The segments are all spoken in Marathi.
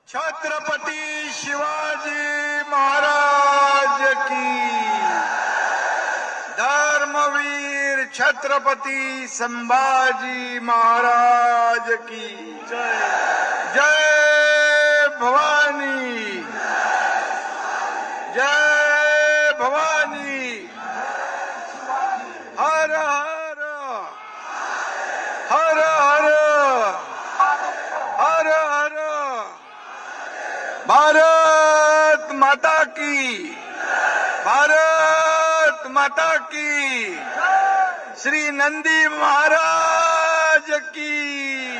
छत्रपती शिवाजी महाराज की, धर्मवीर छत्रपती संभाजी महाराज की जय। जय भवानी, जय भवानी। हर हर हर हर हर हर। भारत माता की, भारत माता की। श्री नंदी महाराज की,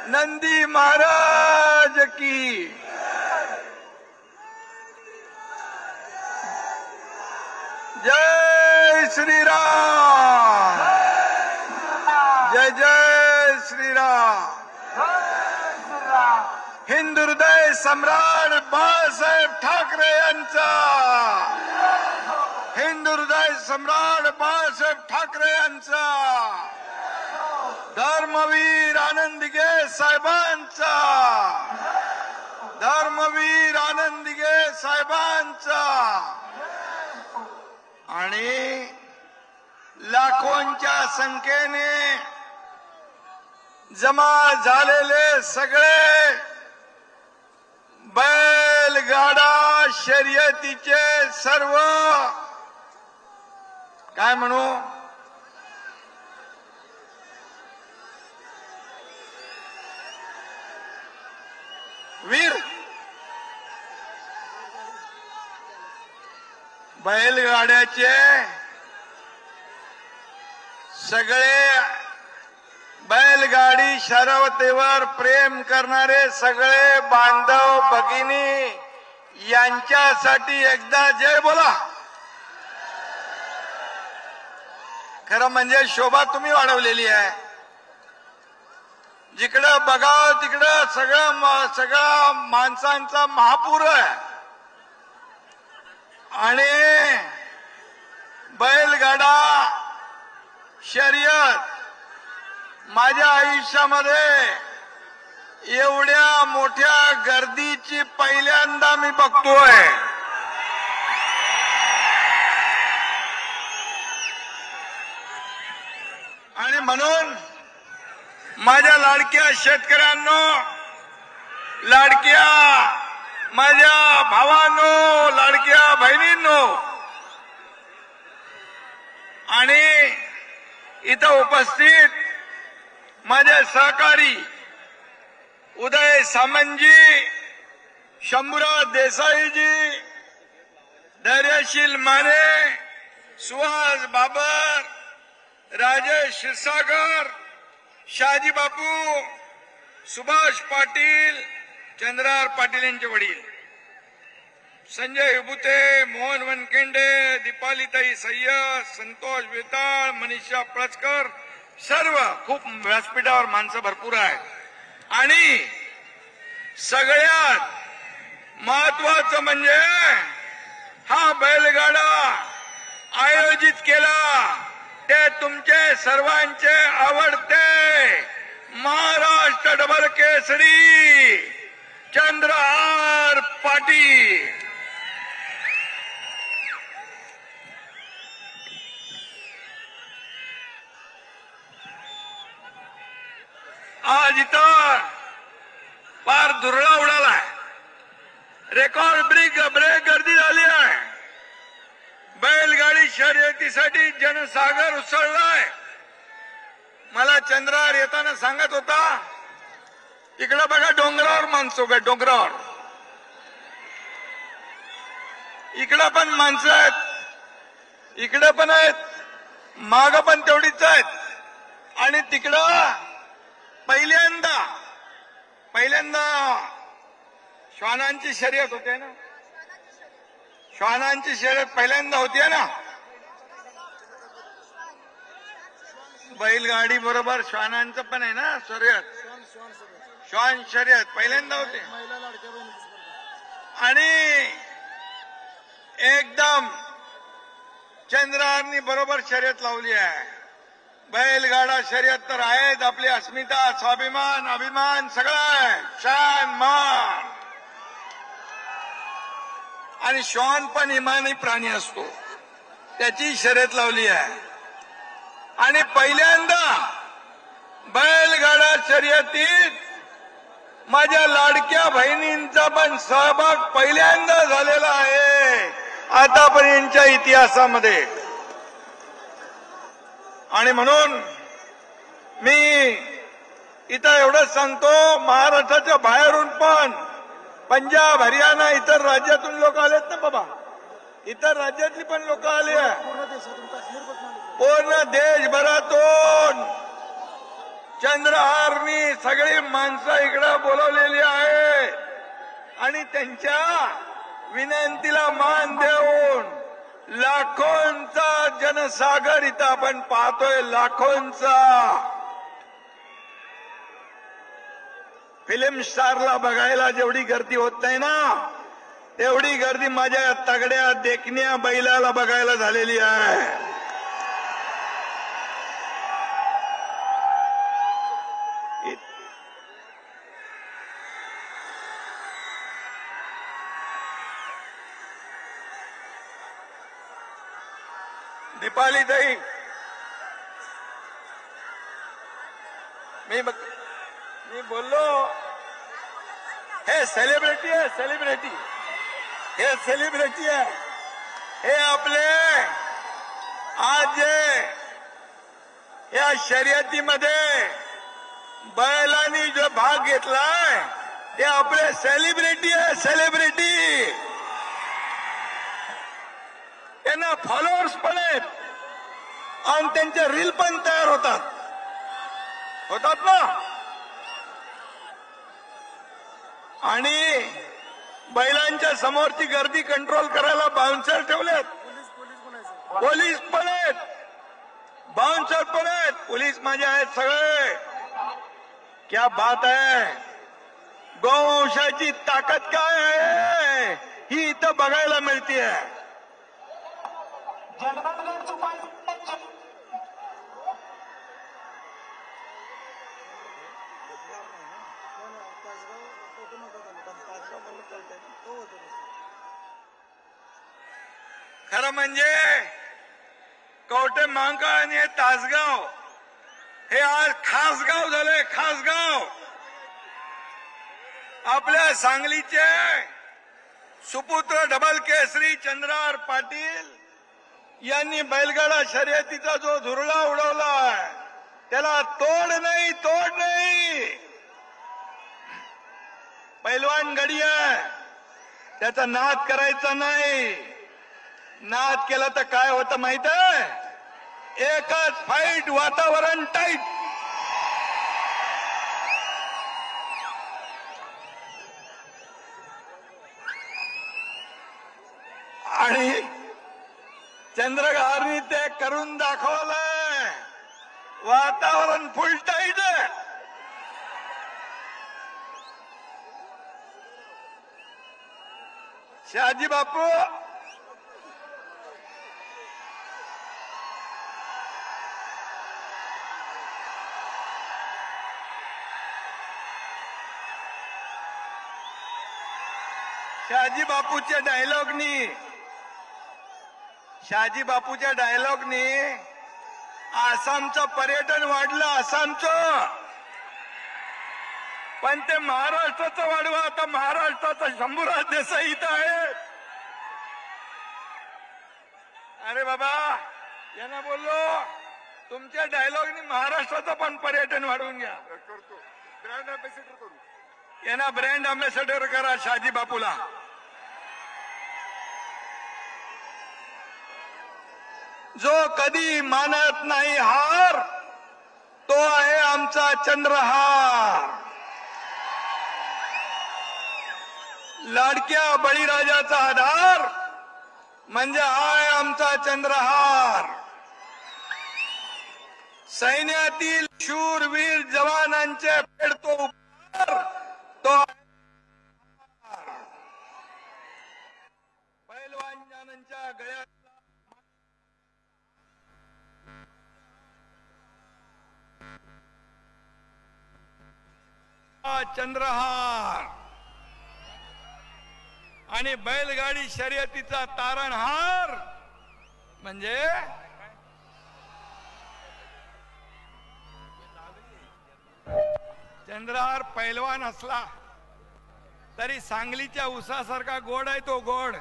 नंदी महाराज की। जय श्री राम, जय जय श्री राम। हिंदू हृदय सम्राट बाळासाहेब ठाकरे यांचा, हिंदू हृदय सम्राट बाळासाहेब ठाकरे यांचा, धर्मवीर आनंदीगे साहेबांचा, धर्मवीर आनंदीगे साहेबांचा। आणि लाखोंच्या संख्येने जमा झालेले सगळे बैलगाडा शर्यतीचे सर्व काय म्हणू वीर, बैलगाड्याचे सगळे, बैलगाडी शर्यतीवर प्रेम करणारे सगळे बांधव भगिनी यांच्यासाठी एकदा जय बोला। खरं म्हणजे शोभा तुम्ही वाढवलेली आहे। जिकडं बघाव तिकडं सगळा माणसांचा महापूर आहे। आणि बैलगाडा शर्यत माझ्या आयुष्यामध्ये एवढ्या मोठ्या गर्दीची पहिल्यांदा मी बघतोय। आणि म्हणून माझ्या लाडक्या शेतकऱ्यांनो, लाडक्या माझ्या भावांनो, लाडक्या बहिणींनो, आणि इथं उपस्थित माझे सहकारी उदय सामंतजी, शंभूराज देसाईजी, धैर्यशील माने, सुहास बाबर, राजेश क्षीरसागर, शहाजी बापू, सुभाष पाटील, चंद्रहार पाटील यांचे वडील, संजय विभूते, मोहन वनखेंडे, दीपालीताई सय्यद, संतोष वेताळ, मनीषा पळसकर, सर्व खूप व्यासपीठावर माणसं भरपूर आहेत। आणि सगळ्यात महत्वाचं म्हणजे हा बैलगाडा आयोजित केला ते तुमचे सर्वांचे आवडते महाराष्ट्र डबल केसरी चंद्रहार पाटील। आज इथं फार धुरळा उडालाय, रेकॉर्ड ब्रेक गर्दी झाली आहे। बैलगाडी शर्यतीसाठी जनसागर उसळलाय। मला चंद्रहार येताना सांगत होता, इकडे बघा डोंगरावर माणसं उभे, डोंगरावर इकडे पण माणसं आहेत, इकडे पण आहेत, माग पण तेवढीच आहेत। आणि तिकडं पहिल्यांदा श्वानांची शर्यत होते ना, श्वानांची शर्यत पहिल्यांदा होतीये ना, बैलगाडी बरोबर श्वानांचं पण आहे ना शर्यत, श्वान शर्यत पहिल्यांदा होते। आणि एकदम चंद्रहारनी बरोबर शर्यत लावली आहे। बैलगाडा शर्यत तर आहेच, आपली अस्मिता, स्वाभिमान, अभिमान सगळं आहे, शान मान। आणि श्वान पण इमानी प्राणी असतो, त्याची शर्यत लावली आहे. आणि पहिल्यांदा बैलगाडा शर्यतीत माझ्या लाडक्या बहिणींचा पण सहभाग पहिल्यांदा झालेला आहे आतापर्यंतच्या इतिहासामध्ये. आणि म्हणून मी इथं एवढंच सांगतो, महाराष्ट्राच्या बाहेरून पण पंजाब, हरियाणा, इतर राज्यातून लोक आलेत ना बाबा, इतर राज्यातली पण लोक आली आहे. पूर्ण देशभरातून चंद्रहारनी सगळी माणसं इकडे बोलवलेली आहे. आणि त्यांच्या विनंतीला मान देऊन लाखोंचा जनसागर इथं आपण पाहतोय. लाखोंचा. फिल्म स्टारला बघायला जेवढी गर्दी होत नाही ना, तेवढी गर्दी माझ्या तगड्या देखण्या बैलाला बघायला झालेली आहे. दीपाली ताई, मी बोललो, हे सेलिब्रिटी आहे, सेलिब्रिटी, हे सेलिब्रिटी आहे. हे आपले आज जे या शर्यतीमध्ये बैलांनी जो भाग घेतलाय ते आपले सेलिब्रिटी आहे. सेलिब्रिटी, त्यांना फॉलोअर्स पण आहेत आणि त्यांचे रील पण तयार होतात ना. आणि बैलांच्या समोरची गर्दी कंट्रोल करायला बाउन्सर ठेवलेत. पोलीस पण आहेत, बाउन्सर पण आहेत, पोलीस माझे आहेत सगळे. क्या बात आहे. गोवंशाची ताकद काय आहे ही इथं बघायला मिळतीये. खरं म्हणजे कवठे महांकाळ आणि तासगाव हे आज खास गाव झाले. खास गाव. आपल्या सांगलीचे सुपुत्र डबल केसरी चंद्रहार पाटील यांनी बैलगाडा शर्यतीचा जो धुरळा उडवलाय त्याला तोड नाही, तोड नाही. पैलवान गडी आहे, त्याचा नाद करायचा नाही. नाद केला तर काय होतं माहित आहे? एकच फाईट, वातावरण टाईट. आणि चंद्रहारनी ते करून दाखवलंय. वातावरण फुल टाईट आहे. शहाजी बापू, शहाजी बापूच्या डायलॉगनी आसामचं पर्यटन वाढलं. आसामचं. पण ते महाराष्ट्राचं वाढवा. आता महाराष्ट्राचा शंभूराज देसाई इथं आहे. अरे बाबा, यांना बोललो तुमच्या डायलॉगनी महाराष्ट्राचं पण पर्यटन वाढवून घ्या. करतो. ब्रँड अँबॅसेडर करू. यांना ब्रँड अँबॅसेडर करा शहाजी बापूला. जो कधी मानत नाही हार तो आहे आमचा चंद्रहार. लाडक्या बळीराजाचा आधार म्हणजे आहे आमचा चंद्रहार. सैन्यातील शूरवीर जवानांचे फेडतो उपहार तो पैलवानांच्या गळ्यात चंद्रहार. आणि बैलगाडी शर्यतीचा तारणहार म्हणजे चंद्रहार पैलवान असला तरी सांगलीच्या उसासारखा गोड आहे तो गोड.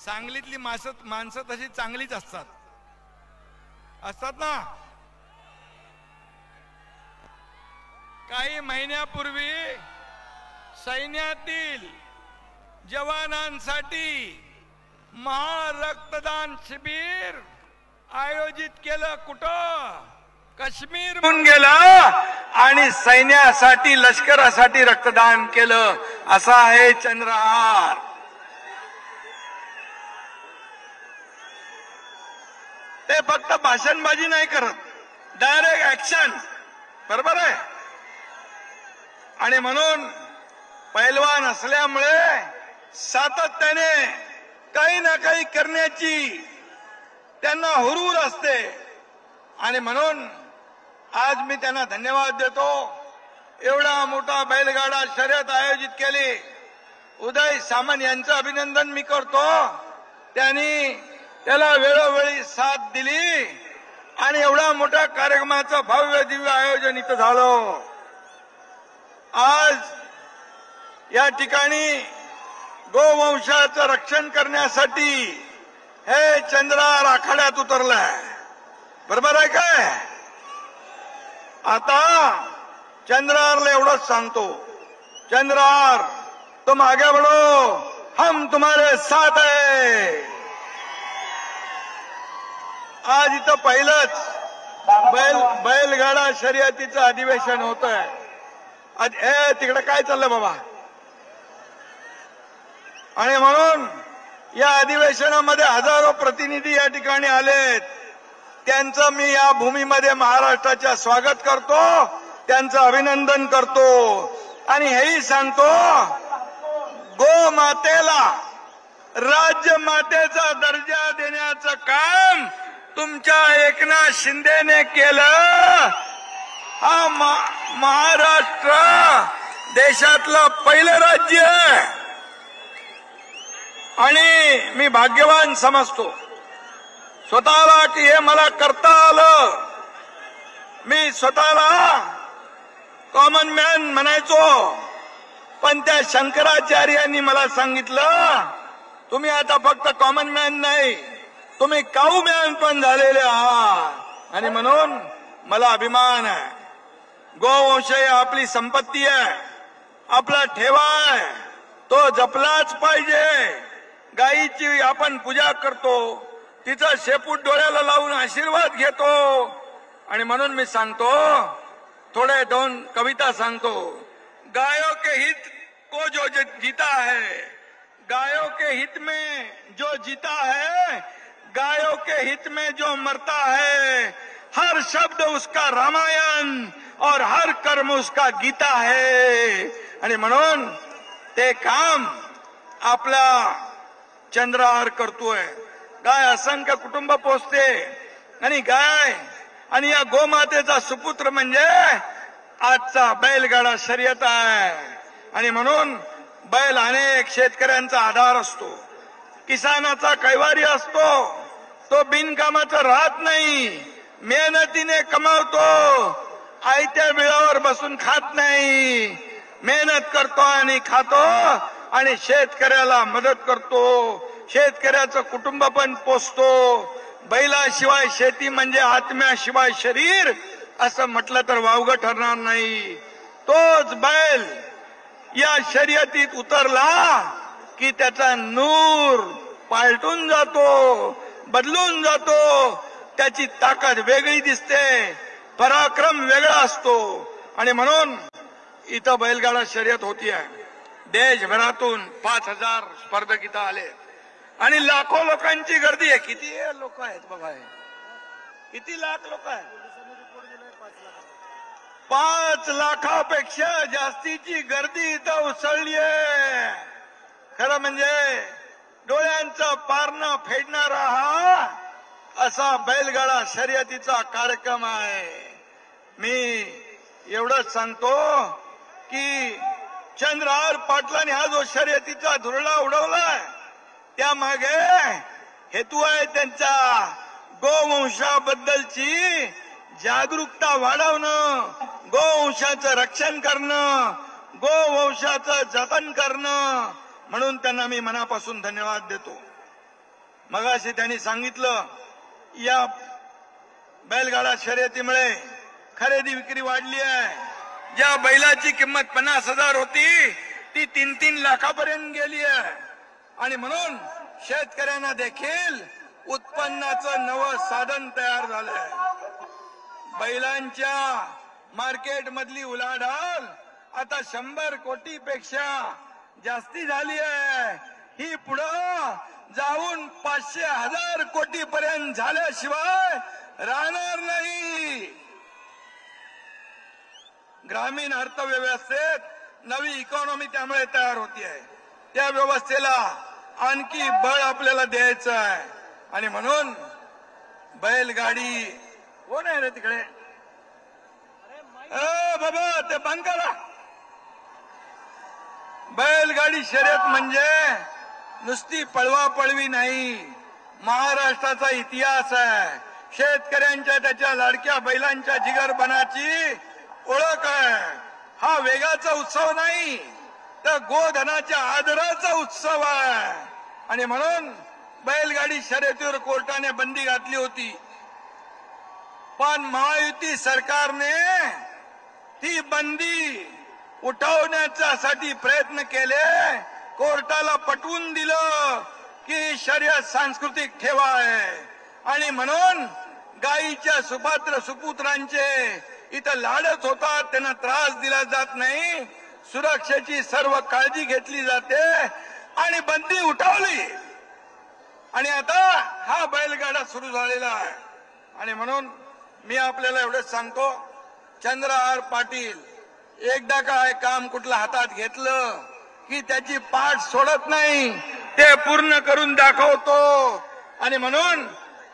सांगलीतली माणसं तशी चांगलीच असतात ना. काही महिन्यापूर्वी सैन्यातील जवानांसाठी महारक्तदान शिबिर आयोजित केलं. कुठं? काश्मीरहून गेला आणि सैन्यासाठी लष्करासाठी रक्तदान केलं. असा आहे चंद्रहार. ते फक्त भाषणबाजी नाही करत, डायरेक्ट ऍक्शन. बरोबर आहे. आणि म्हणून पैलवान असल्यामुळे सातत्याने काही ना काही करण्याची त्यांना हुरूर असते. आणि म्हणून आज मी त्यांना धन्यवाद देतो. एवढा मोठा बैलगाडा शर्यत आयोजित केली. उदय सामंत यांचं अभिनंदन मी करतो. त्यांनी त्याला वेळोवेळी साथ दिली आणि एवढा मोठ्या कार्यक्रमाचं भव्य दिव्य आयोजन इथं झालं. आज या ठिकाणी गोवंशाचं रक्षण करण्यासाठी हे चंद्रहार आखाड्यात उतरलंय. बरोबर आहे काय? आता चंद्रहारला एवढंच सांगतो, चंद्रहार तुम आगे बढ़ो, हम तुम्हारे साथ है. आज इथं पहिलंच बैलगाडा शर्यतीचं अधिवेशन होत आहे. तिकडे काय चाललंय बाबा? आणि म्हणून या अधिवेशनामध्ये हजारो प्रतिनिधी या ठिकाणी आलेत. त्यांचं मी या भूमीमध्ये महाराष्ट्राच्या स्वागत करतो, त्यांचं अभिनंदन करतो. आणि हेही सांगतो, गोमातेला राज्यमातेचा दर्जा देण्याचं काम तुमच्या एकनाथ शिंदेने केलं. हा महाराष्ट्र देशातलं पहिलं राज्य आहे आणि मी भाग्यवान समजतो स्वतःला की हे मला करता आलं. मी स्वतःला कॉमन मॅन म्हणायचो, पण त्या शंकराचार्यांनी मला सांगितलं, तुम्ही आता फक्त कॉमन मॅन नाही, तुम्ही काऊ मॅन पण झालेले आहात. आणि म्हणून मला अभिमान आहे. गोवंश ही आपली संपत्ती आहे, आपला ठेवा आहे, तो जपलाच पाहिजे. गायीची आपण पूजा करतो, तिचा शेपूट डोळ्याला लावून आशीर्वाद घेतो. आणि म्हणून मी सांगतो, थोडे दोन कविता सांगतो. गायों के हित को जो जीता है, गायों के हित में जो जीता है, गायों के हित में जो मरता है, हर शब्द उसका रामायण और हर कर्म उसका गीता है. आणि म्हणून ते काम आपला चंद्रहार करतोय. गाय असंख्य कुटुंब पोचते आणि गाय आणि या गोमातेचा सुपुत्र म्हणजे आजचा बैलगाडा शर्यत आहे. आणि म्हणून बैल अनेक शेतकऱ्यांचा आधार असतो, किसानाचा कैवारी असतो. तो बिनकामाचा राहत नाही, मेहनतीने कमावतो, आयत्या बिळावर बसून खात नाही. मेहनत करतो आणि खातो आणि शेतकऱ्याला मदत करतो. शेतकऱ्याचं कुटुंब पण पोसतो. बैलाशिवाय शेती म्हणजे आत्म्याशिवाय शरीर असं म्हटलं तर वावगं ठरणार नाही. तोच बैल या शर्यतीत उतरला की त्याचा नूर पालटून जातो, बदलून जातो. त्याची ताकद वेगळी दिसते, पराक्रम वेगळा असतो. आणि म्हणून इथं बैलगाडा शर्यत होती आहे. देशभरातून 5000 स्पर्धक इथं आले आणि लाखो लोकांची गर्दी आहे. किती लोक आहेत बाबा? किती लाख लोक आहेत? 5 लाखापेक्षा जास्तीची गर्दी इथं उसळली आहे. खरं म्हणजे डोळ्यांचं पारणं फेडणारा हा असा बैलगाडा शर्यतीचा कार्यक्रम आहे. मी एवढंच सांगतो की चंद्रहार पाटलांनी हा जो शर्यतीचा धुरळा उडवलाय त्यामागे हेतू आहे त्यांचा गोवंशाबद्दलची जागरूकता वाढवणं, गोवंशाचं रक्षण करणं, गोवंशाचं जतन करणं. म्हणून त्यांना मी मनापासून धन्यवाद देतो. मगाशी त्यांनी सांगितलं या बैलगाडा शर्यतीमुळे खरेदी विक्री वाढली आहे. ज्या बैलाची किंमत 50,000 होती ती 3-3 लाखापर्यंत गेली आहे. आणि म्हणून शेतकऱ्यांना देखील उत्पन्नाचं नवं साधन तयार झालंय. बैलांच्या मार्केट मधली उलाढाल आता 100 कोटीपेक्षा जास्ती झाली आहे. ही पुढं जाऊन 500,000 कोटीपर्यंत झाल्याशिवाय राहणार नाही. ग्रामीण अर्थव्यवस्थेत नवी इकॉनॉमी त्यामुळे तयार होती आहे. त्या व्यवस्थेला आणखी बळ आपल्याला द्यायचं आहे. आणि म्हणून बैलगाडी कोण आहे रे तिकडे? बाबा ते बंद करा. बैलगाडी शर्यत म्हणजे नुसती पळवापळवी नाही, महाराष्ट्राचा इतिहास आहे. शेतकऱ्यांच्या त्याच्या लाडक्या बैलांच्या जिगरबनाची ओळख आहे. हा वेगाचा उत्सव नाही तर गोधनाच्या आदराचा उत्सव आहे. आणि म्हणून बैलगाडी शर्यतीवर कोर्टाने बंदी घातली होती. पण महायुती सरकारने ती बंदी उठवण्यासाठी प्रयत्न केले. कोर्टाला पटवून दिलं की शर्यत सांस्कृतिक ठेवा आहे. आणि म्हणून गायीच्या सुपात्र सुपुत्रांचे इथं लाडच होतात, त्यांना त्रास दिला जात नाही, सुरक्षेची सर्व काळजी घेतली जाते आणि बंदी उठवली. आणि आता हा बैलगाडा सुरू झालेला आहे. आणि म्हणून मी आपल्याला एवढंच सांगतो, चंद्रहार पाटील एकदा काय काम कुठलं हातात घेतलं की त्याची पाठ सोडत नाही, ते पूर्ण करून दाखवतो. आणि म्हणून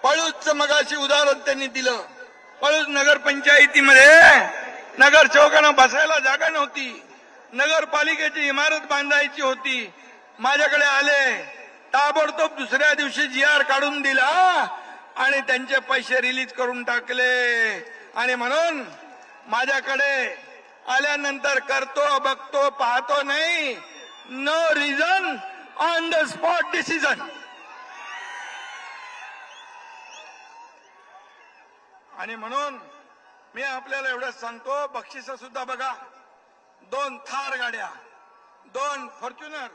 पळूजचं मगाशी उदाहरण त्यांनी दिलं. पळूज नगरपंचायतीमध्ये नगरसेवकांना बसायला जागा नव्हती, नगरपालिकेची इमारत बांधायची होती. माझ्याकडे आले, ताबडतोब दुसऱ्या दिवशी GR काढून दिला आणि त्यांचे पैसे रिलीज करून टाकले. आणि म्हणून माझ्याकडे आल्यानंतर करतो, बघतो, पाहतो नाही, no reason on the spot decision. आणि म्हणून मी आपल्याला एवढंच सांगतो, बक्षिसं सुद्धा बघा. 2 थार गाड्या, 2 फॉर्च्युनर,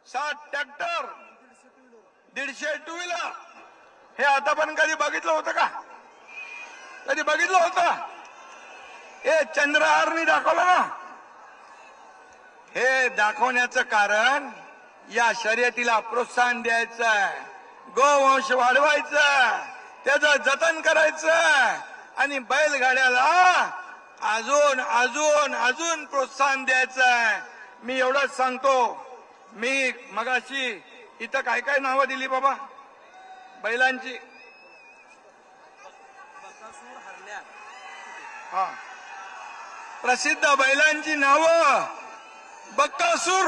7 ट्रॅक्टर, 150 टू व्हीलर. हे आता पण कधी बघितलं होतं का? कधी बघितलं होतं? हे चंद्रहारनी दाखवलं ना. हे दाखवण्याचं कारण या शर्यतीला प्रोत्साहन द्यायचं आहे, गोवंश वाढवायचं, त्याचं जतन करायचं आणि बैलगाड्याला अजून अजून अजून प्रोत्साहन द्यायचं आहे. मी एवढंच सांगतो. मी मगाशी इथं काय काय नावं दिली बाबा बैलांची? हा, प्रसिद्ध बैलांची नावं. बकासूर,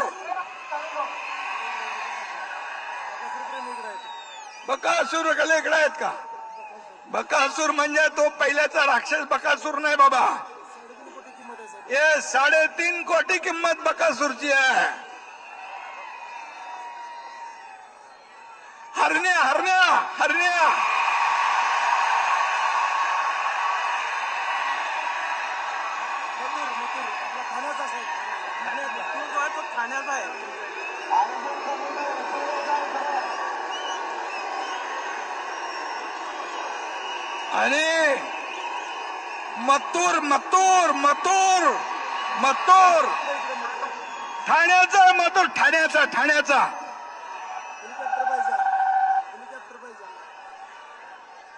बकासूर इकडे आहेत का? बकासूर म्हणजे तो पहिल्याचा राक्षस बकासूर नाही बाबा. हे 3.5 कोटी किंमत बकासूरची आहे. हरण्या हरण्या हरण्या ठाण्याचा आहे. आणि मथुर मथुर मथुर मथुर ठाण्याचा, मथुर ठाण्याचा, ठाण्याचा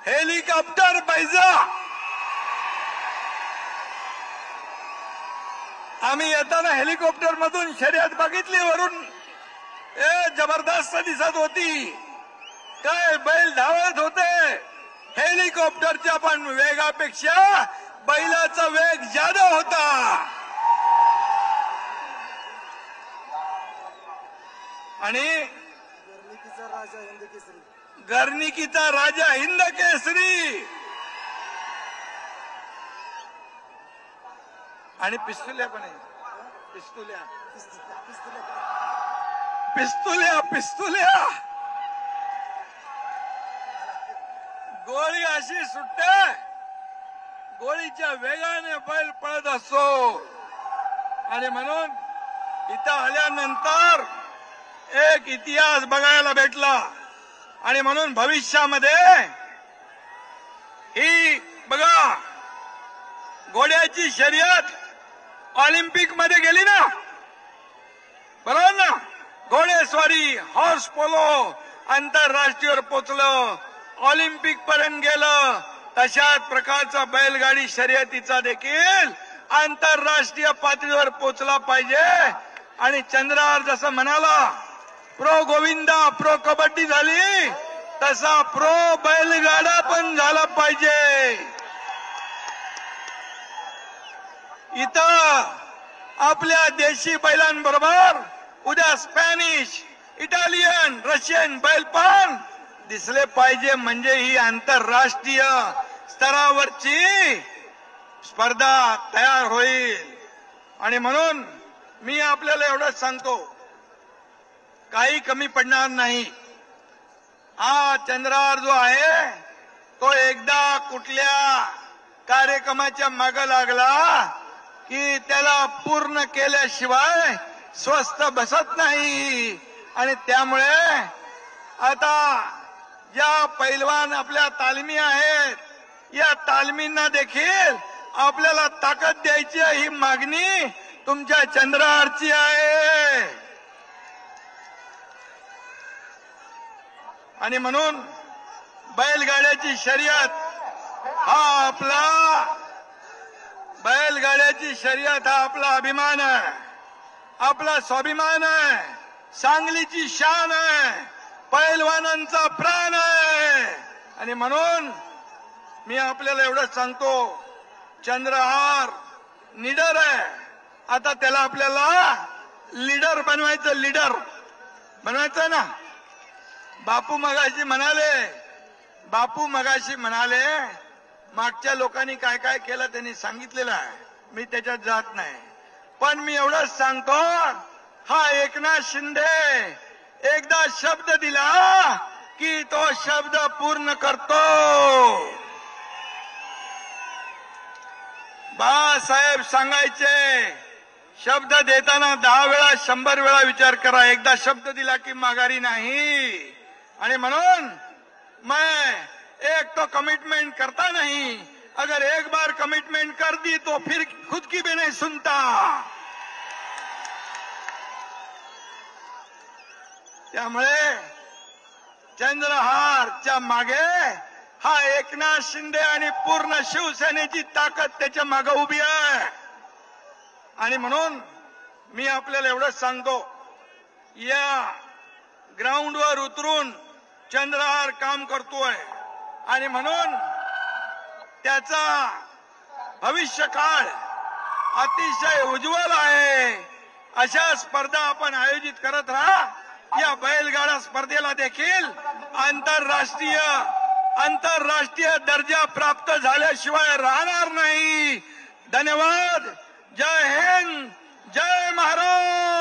हेलिकॉप्टर पाहिजे. आम्ही येताना हेलिकॉप्टर मधून शर्यत बघितली वरून. जबरदस्त दिसत होती. काय बैल धावत होते. हेलिकॉप्टरच्या पण वेगापेक्षा बैलाचा वेग जादा होता. आणि गर्णिकीचा राजा हिंद केसरी. गर्णिकीचा राजा हिंद केसरी. आणि पिस्तुल्या पण आहे. पिस्तुल्या पिस्तुल्या पिस्तुल्या गोळी अशी सुटते, गोळीच्या वेगाने बैल पळत असतो. आणि म्हणून इथं आल्यानंतर एक इतिहास बघायला भेटला. आणि म्हणून भविष्यामध्ये ही बघा घोड्याची शर्यत ऑलिम्पिक मध्ये गेली ना, बरोबर ना. घोडेस्वारी हॉर्स पोलो आंतरराष्ट्रीयवर पोचलं, ऑलिम्पिक पर्यंत गेलं. तशाच प्रकारचा बैलगाडी शर्यतीचा देखील आंतरराष्ट्रीय पातळीवर पोचला पाहिजे. आणि चंद्रहार जसं म्हणाला प्रो गोविंदा प्रो कबड्डी झाली, तसा प्रो बैलगाडा पण झाला पाहिजे. इथं आपल्या देशी बैलांबरोबर उद्या स्पॅनिश, इटालियन, रशियन बैल पण दिसले पाहिजे. म्हणजे ही आंतरराष्ट्रीय स्तरावरची स्पर्धा तयार होईल. आणि म्हणून मी आपल्याला एवढंच सांगतो, काही कमी पडणार नाही. हा चंद्रहार जो आहे तो एकदा कुठल्या कार्यक्रमाच्या मागे लागला की त्याला पूर्ण केल्याशिवाय स्वस्थ बसत नाही. आणि त्यामुळे आता या पैलवान आपल्या तालमी आहेत, या तालमींना देखील आपल्याला ताकद द्यायची ही मागणी तुमच्या चंद्रहारची आहे. आणि म्हणून बैलगाड्याची शर्यत हा आपला अभिमान आहे, आपला स्वाभिमान आहे, सांगलीची शान आहे, पैलवानांचा प्राण आहे. आणि म्हणून मी आपल्याला एवढंच सांगतो, चंद्रहार निडर आहे. आता त्याला आपल्याला लीडर बनवायचं, लीडर बनवायचं ना. बापू मगाशी म्हणाले मागच्या लोकांनी काय काय केलं त्यांनी सांगितलेलं आहे, मी त्याच्यात जात नाही. पण मी एवढंच सांगतो, हा एकनाथ शिंदे एकदा शब्द दिला की तो शब्द पूर्ण करतो. बाळासाहेब सांगायचे, शब्द देताना 10 वेळा 100 वेळा विचार करा. एकदा शब्द दिला की माघारी नाही. आणि म्हणून मैं एक तो कमिटमेंट करता नहीं, अगर एक बार कमिटमेंट कर दी तो फिर खुद की भी नहीं सुनता. त्यामुळे चंद्रहारच्या मागे हा एकनाथ शिंदे आणि पूर्ण शिवसेनेची ताकद त्याच्या मागे उभी आहे. आणि म्हणून मी आपल्याला एवढंच सांगतो, या ग्राउंडवर उतरून चंद्रहार काम करतोय. आणि म्हणून त्याचा भविष्यकाळ अतिशय उज्ज्वल आहे. अशा स्पर्धा आपण आयोजित करत राहा. या बैलगाडा स्पर्धेला देखील आंतरराष्ट्रीय दर्जा प्राप्त झाल्याशिवाय राहणार नाही. धन्यवाद. जय हिंद, जय महाराष्ट्र.